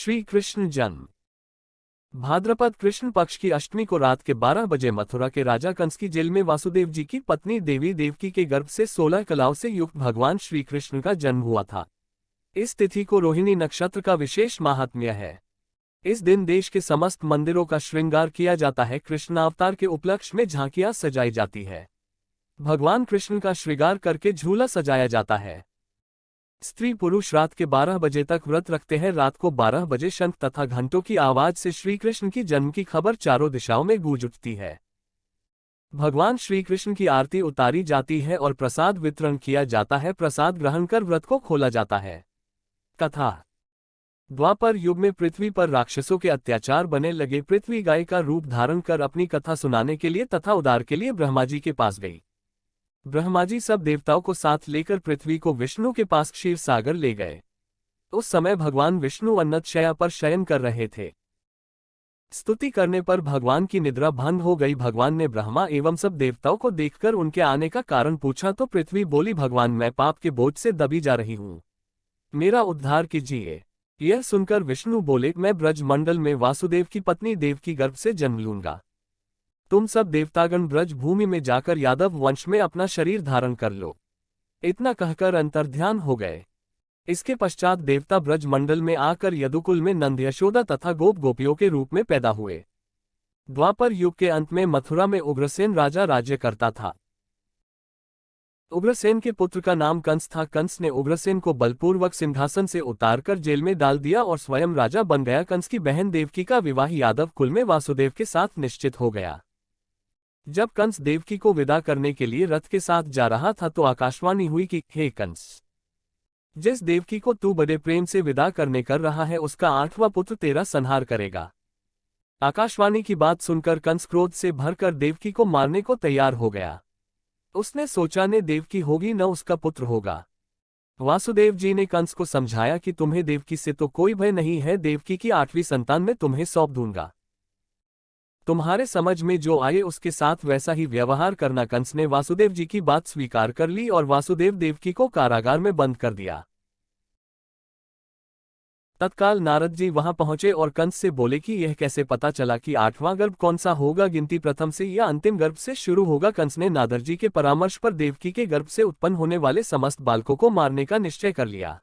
श्री कृष्ण जन्म। भाद्रपद कृष्ण पक्ष की अष्टमी को रात के 12 बजे मथुरा के राजा कंस की जेल में वासुदेव जी की पत्नी देवी देवकी के गर्भ से 16 कलाओं से युक्त भगवान श्री कृष्ण का जन्म हुआ था। इस तिथि को रोहिणी नक्षत्र का विशेष महात्म्य है। इस दिन देश के समस्त मंदिरों का श्रृंगार किया जाता है। कृष्णावतार के उपलक्ष्य में झांकियां सजाई जाती है। भगवान कृष्ण का श्रृंगार करके झूला सजाया जाता है। स्त्री पुरुष रात के 12 बजे तक व्रत रखते हैं। रात को 12 बजे शंख तथा घंटों की आवाज से श्री कृष्ण की जन्म की खबर चारों दिशाओं में गूंज उठती है। भगवान श्री कृष्ण की आरती उतारी जाती है और प्रसाद वितरण किया जाता है। प्रसाद ग्रहण कर व्रत को खोला जाता है। कथा। द्वापर युग में पृथ्वी पर राक्षसों के अत्याचार बने लगे। पृथ्वी गाय का रूप धारण कर अपनी कथा सुनाने के लिए तथा उद्धार के लिए ब्रह्मा जी के पास गई। ब्रह्मा जी सब देवताओं को साथ लेकर पृथ्वी को विष्णु के पास क्षीर सागर ले गए। उस समय भगवान विष्णु अन्नतशया पर शयन कर रहे थे। स्तुति करने पर भगवान की निद्रा भंग हो गई। भगवान ने ब्रह्मा एवं सब देवताओं को देखकर उनके आने का कारण पूछा तो पृथ्वी बोली, भगवान मैं पाप के बोझ से दबी जा रही हूँ, मेरा उद्धार कीजिए। यह सुनकर विष्णु बोले, मैं ब्रज मंडल में वासुदेव की पत्नी देवकी गर्भ से जन्म लूंगा। तुम सब देवतागण ब्रज भूमि में जाकर यादव वंश में अपना शरीर धारण कर लो। इतना कहकर अंतर्ध्यान हो गए। इसके पश्चात देवता ब्रज मंडल में आकर यदुकुल में नंद यशोदा तथा गोप गोपियों के रूप में पैदा हुए। द्वापर युग के अंत में मथुरा में उग्रसेन राजा राज्य करता था। उग्रसेन के पुत्र का नाम कंस था। कंस ने उग्रसेन को बलपूर्वक सिंहासन से उतारकर जेल में डाल दिया और स्वयं राजा बन गया। कंस की बहन देवकी का विवाह यादव कुल में वासुदेव के साथ निश्चित हो गया। जब कंस देवकी को विदा करने के लिए रथ के साथ जा रहा था तो आकाशवाणी हुई कि हे कंस, जिस देवकी को तू बड़े प्रेम से विदा करने कर रहा है उसका 8वां पुत्र तेरा संहार करेगा। आकाशवाणी की बात सुनकर कंस क्रोध से भरकर देवकी को मारने को तैयार हो गया। उसने सोचा ने देवकी होगी न उसका पुत्र होगा। वासुदेव जी ने कंस को समझाया कि तुम्हें देवकी से तो कोई भय नहीं है, देवकी की 8वीं संतान में तुम्हें सौंप दूंगा। तुम्हारे समझ में जो आए उसके साथ वैसा ही व्यवहार करना। कंस ने वासुदेव जी की बात स्वीकार कर ली और वासुदेव देवकी को कारागार में बंद कर दिया। तत्काल नारद जी वहां पहुंचे और कंस से बोले कि यह कैसे पता चला कि 8वां गर्भ कौन सा होगा, गिनती प्रथम से या अंतिम गर्भ से शुरू होगा। कंस ने नारद जी के परामर्श पर देवकी के गर्भ से उत्पन्न होने वाले समस्त बालकों को मारने का निश्चय कर लिया।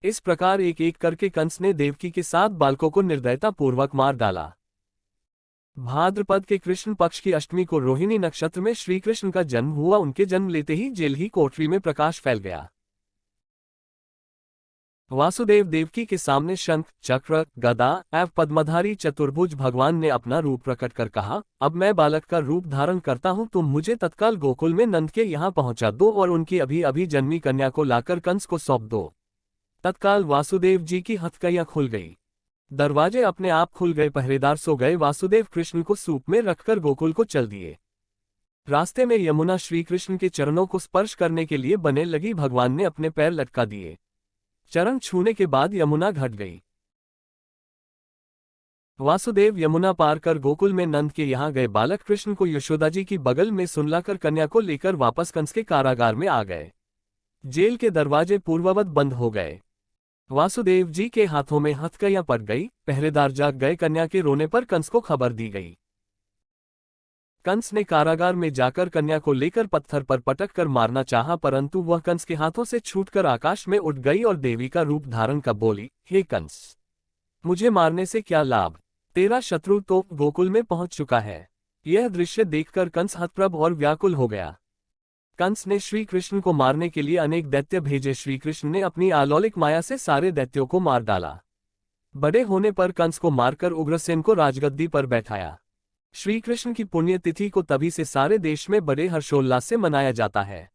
इस प्रकार एक एक करके कंस ने देवकी के 7 बालकों को निर्दयतापूर्वक मार डाला। भाद्रपद के कृष्ण पक्ष की अष्टमी को रोहिणी नक्षत्र में श्री कृष्ण का जन्म हुआ। उनके जन्म लेते ही जेल ही कोठरी में प्रकाश फैल गया। वासुदेव देवकी के सामने शंख, चक्र, गदा एवं पद्मधारी चतुर्भुज भगवान ने अपना रूप प्रकट कर कहा, अब मैं बालक का रूप धारण करता हूं, तुम मुझे तत्काल गोकुल में नंद के यहाँ पहुंचा दो और उनकी अभी अभी जन्मी कन्या को लाकर कंस को सौंप दो। तत्काल वासुदेव जी की हथकड़ियां खुल गई। दरवाजे अपने आप खुल गए। पहरेदार सो गए। वासुदेव कृष्ण को सूप में रखकर गोकुल को चल दिए। रास्ते में यमुना श्री कृष्ण के चरणों को स्पर्श करने के लिए बने लगी। भगवान ने अपने पैर लटका दिए। चरण छूने के बाद यमुना घट गई। वासुदेव यमुना पार कर गोकुल में नंद के यहाँ गए। बालक कृष्ण को यशोदा जी की बगल में सुलाकर कन्या को लेकर वापस कंस के कारागार में आ गए। जेल के दरवाजे पूर्ववत बंद हो गए। वासुदेव जी के हाथों में हथकड़ियां पड़ गई। पहरेदार जाग गए। कन्या के रोने पर कंस को खबर दी गई। कंस ने कारागार में जाकर कन्या को लेकर पत्थर पर पटक कर मारना चाहा, परंतु वह कंस के हाथों से छूटकर आकाश में उड़ गई और देवी का रूप धारण कर बोली, हे कंस, मुझे मारने से क्या लाभ, तेरा शत्रु तो गोकुल में पहुंच चुका है। यह दृश्य देखकर कंस हतप्रभ और व्याकुल हो गया। कंस ने श्री कृष्ण को मारने के लिए अनेक दैत्य भेजे। श्री कृष्ण ने अपनी अलौकिक माया से सारे दैत्यों को मार डाला। बड़े होने पर कंस को मारकर उग्रसेन को राजगद्दी पर बैठाया। श्री कृष्ण की पुण्यतिथि को तभी से सारे देश में बड़े हर्षोल्लास से मनाया जाता है।